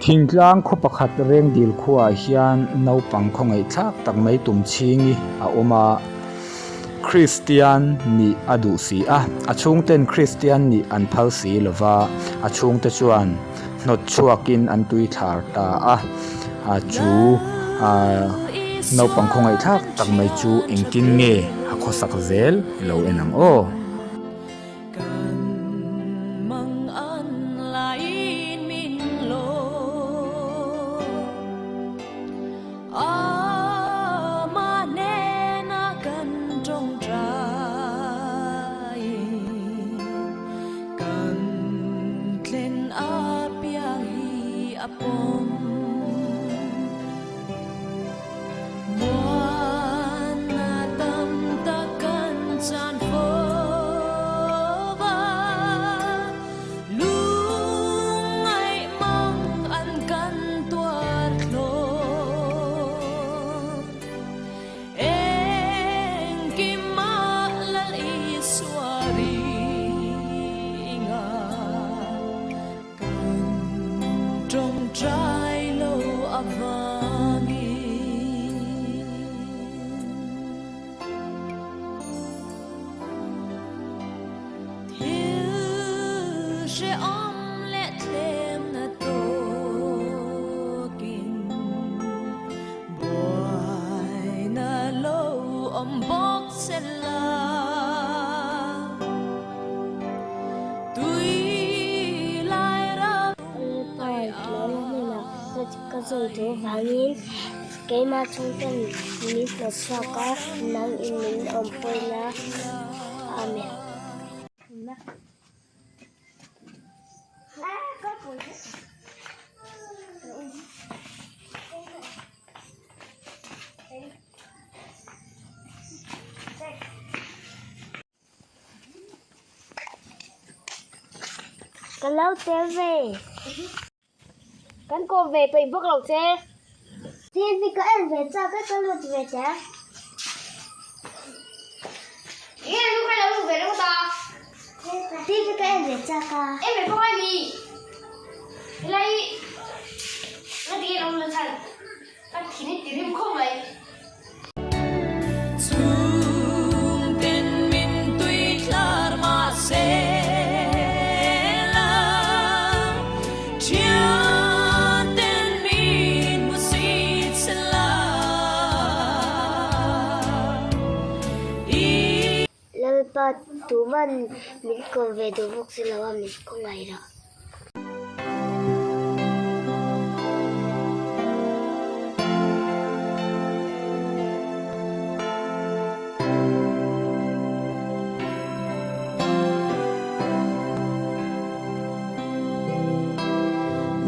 thingtlang kho pakhat reng dil khuwa hian naupang khawngaih thlak tak mai tumchhingi a oma Kristian ni adu si a chungten Kristian ni an phal si lova a chungte chuan hnot chuakin an tui thlar ta a chu naupang khawngaih thlak tak mai chu engkin nge a khosak zel lo enang o rồi thú vangin cái mà chúng ta nhìn là sao cả nắng in mình ôm phơi lá amen cái lâu té về con cô về tùy bước lộc xe thì vì các em về sao các con lột về chả ý là lúc hay là lúc về đâu ta thì vì các em về sao cả em về không ai gì thế này nó đi đâu là thật nó thì nên tìm không vậy ba tú văn mình còn về tú phục sẽ là mình không ngày đâu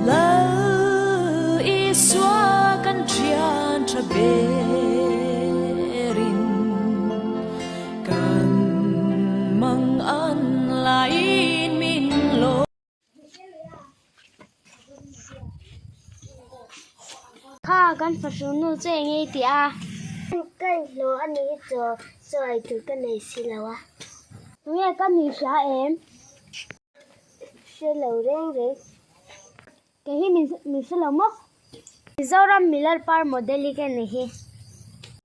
lỡ ý xóa căn trian tra bê kha kan fashion che nge ti a kan lo ani cho ai tu kan nei si lawa nge kan ni sha em se lo reng re ke hi mi se lo mo zoram miller par model ke nei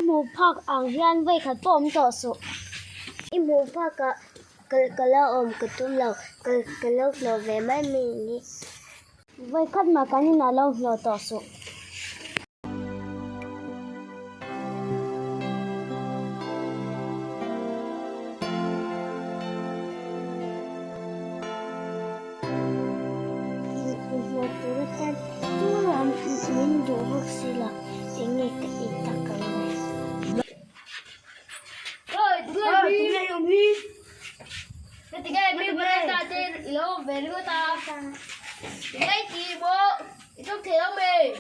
mu phak ang hian vai khat pom to su I mu phak ka kala om ka tum lo ka lo ve mai mi ni vai khat ma kan na lo to su mình đủ học sinh là tiếng Nhật ít tất cả này. rồi tiếng đi cái tiếng Anh biết bên ta trên lâu về nữa ta tiếng Anh thì bố trong thế đâu mày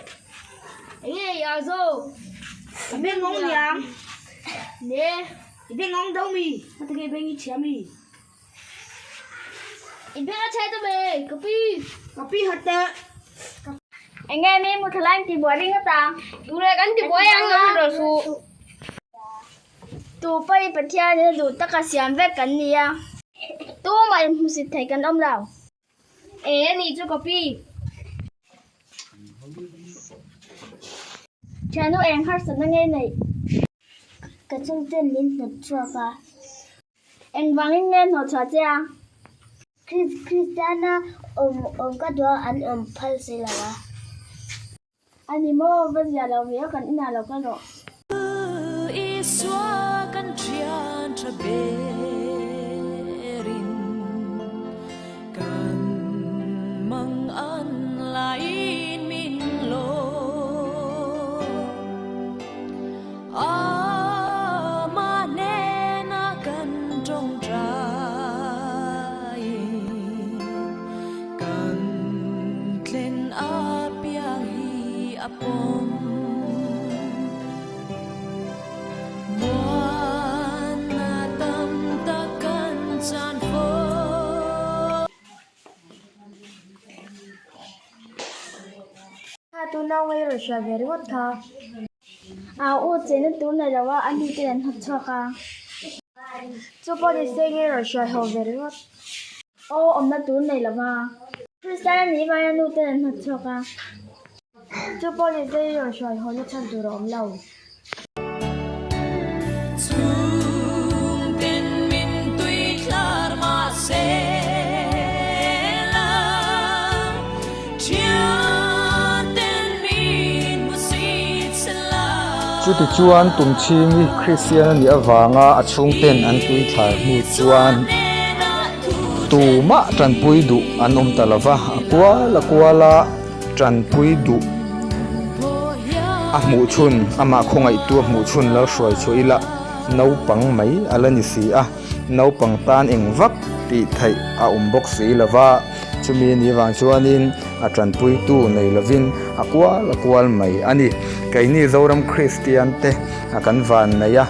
tiếng này à rồi bên ngóng nhàng nè bên ngóng đâu mì nó tiếng bên như chém mì bên nó chơi tụi mày copy hạt tệ anh em một thằng anh thì bữa đi ngất ta tụi này cắn thì bữa ăn nó rồi su tụi bay bật theo để đủ tất cả xiêm vét cắn đi à tụi mày muốn xịt thấy cắn ông nào ê này cho copy channel em hát sẵn nghe này cái trong tên linh thật chua cả em vang nghe nó chua cha Kristiana cái đó anh phơi sẽ là anh mua bây giờ là việc cần nào là cái đó Iswa kan trian traberin kan mang an lain min lo ama nena kan trong trai kan tlen apiahi apom tu nào ngay rồi sao về rất thà ô trên tu này là anh đi tiền thật cho cả cho bao nhiêu xe ngay rồi sao họ về rất ông đã tu này là mà Kristian này mà anh đi tiền thật cho cả cho bao nhiêu xe rồi sao họ nó chẳng được ông lâu chu ti chuan Tumchhingi Kristian ni awanga achung ten an tui thlar mu chuan tuma tranpui du an talawa kuala tranpui du a mu chun ama khongai tu mu chun la hroi choila Naupang mai alani si a Naupang tan engvak ti thai a bok si lawa chumi ni wang chuanin a tranpui tu nei lovin a kual mai ani kaini zoram Kristian te kan van naya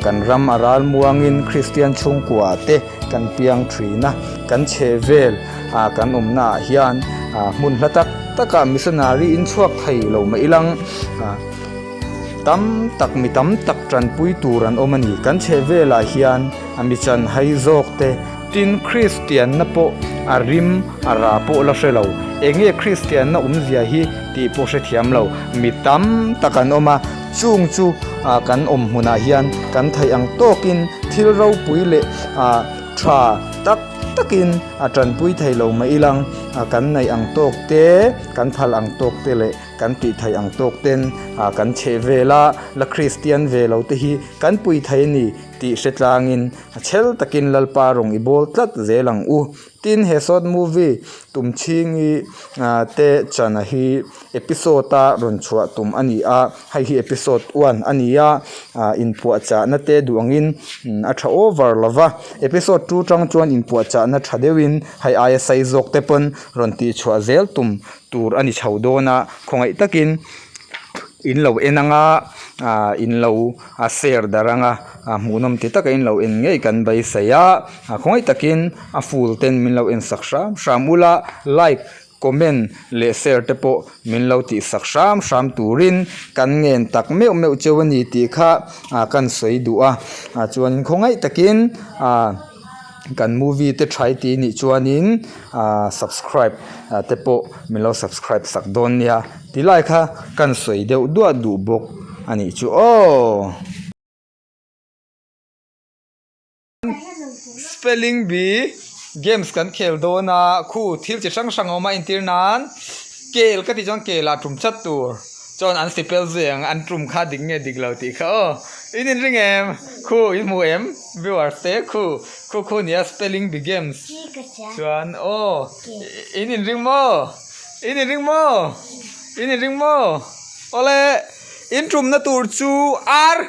kan ram aral muangin Kristian chungkwa te kan piang thina kan chevel kan umna hian mun hlatak taka missionary in chuak thai lo mai lang tam tak tranpui turan omani kan chevela hian amichan hai zok te tin Kristian na po arim ara po la shelo enge Kristian na zia hi ti po she thiam lo mitam takan oma chung chu kan huna hian kan thai ang tokin thil ro puile tha takin tranpui thai lo mai lang kan nei ang tok te kan phal ang tok te le kan ti thai ang tok ten kan chevela la Kristian ve lo te hi kan pui thai ni ti setlangin chel takin lalpa rong ibol tlat zelang tin he short movie Tumchhingi te chana hi episode ta ron chua tum ani a hai hi episode 1 ania in pu cha na te duangin a tha over lova episode 2 tang chuan in pu cha na thadewin hai ai sai zok te pon ron ti chua zel tum tur ani chaudona khongai takin in lo enanga in lo share daranga munom ti taka in lo en ngei kan bai saya khongai takin full 10 min lo en saksham shamula like comment le share te po min lo ti saksham sham turin kan ngen tak meu chewani ti kha kan soi du chuan khongai takin kan movie te thai ti ni chuanin subscribe te po min lo subscribe sak don nia ti like kha kan soi deu du bok ani chu spelling bee games kan khel do na khu thil chi sang oma internan kel ka ti jong kela tum chat tur chon an spell zeng an tum kha ding nge dig lo ti kha in ring em khu in mu em viewers te khu nia spelling bee games chuan in ring mo ole in tum na tur chu ar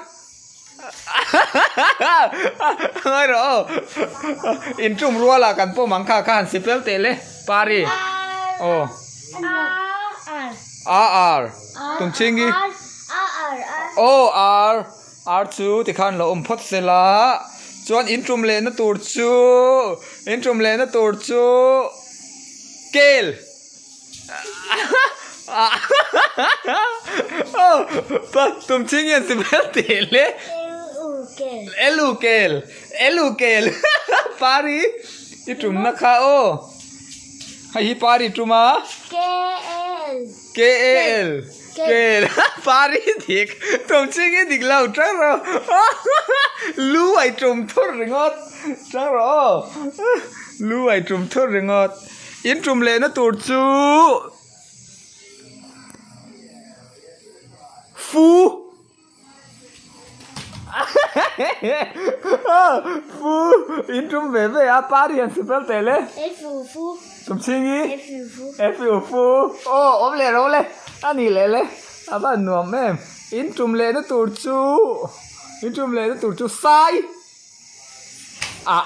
ngay rồi in trung rua là cần po mang kha han sipel tele pari r Tumchhingi r2 thì khan lo phot sela chuan in trung le na tur chu kel Tumchhingi sipel tele elukel pari itum na kha hi pari tuma kel pari dik Tumchhingi dik lau trăng rồi lu ai trùm thốt ringot trăng rồi lu ai trùm thốt ringot in trùm lệ nó tụt chú phu phu in trùm về à pari anh spell tele F-U-F-U. Tumchhingi F-U-F-U. F-U-F-U ôm lệ anh đi lệ à bạn nuông em in trùm lệ nó tụt chú in trùm lệ nó tụt chú sai à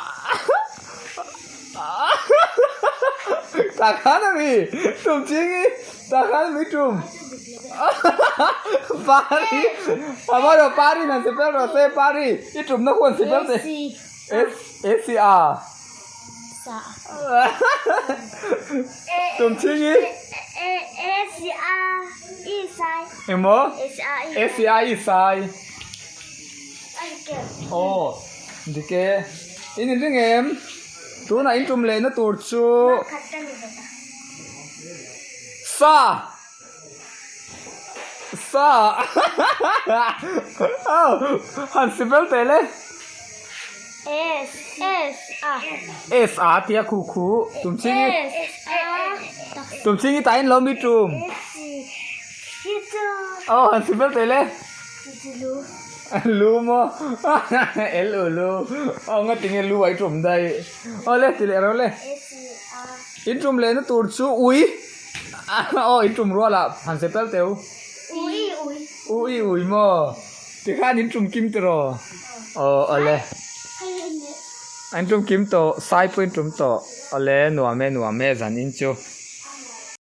takhan mi Tumchhingi takhan mi trùm pari amaro pari na spell ro se pari i trùm nó khuôn spell te S-C-R Sa. Tumchhingi S-C-R-E sai. emo S-R-E. S-C-R-E sai Anh kêu. oh dike in ring em tu na in trùm le nó tụt chu Khát chân được rồi. sa sa oh han spell tele S-S-R. S-R tia khu khu Tumchhingi S-R. Tumchhingi tain lo mi trùm Hitu. oh han spell tele Hitu. lu mo lu lu ông ngắt tiếng lu ấy trùm đây le tỷ lệ rồi le S-R. in trùm le nó tụt chú ui in trùm rồi là hắn sẽ pel teo ui mo thì khác in trùm kim tro le anh trùm kim to sai point trùm to le nuông me dàn in cho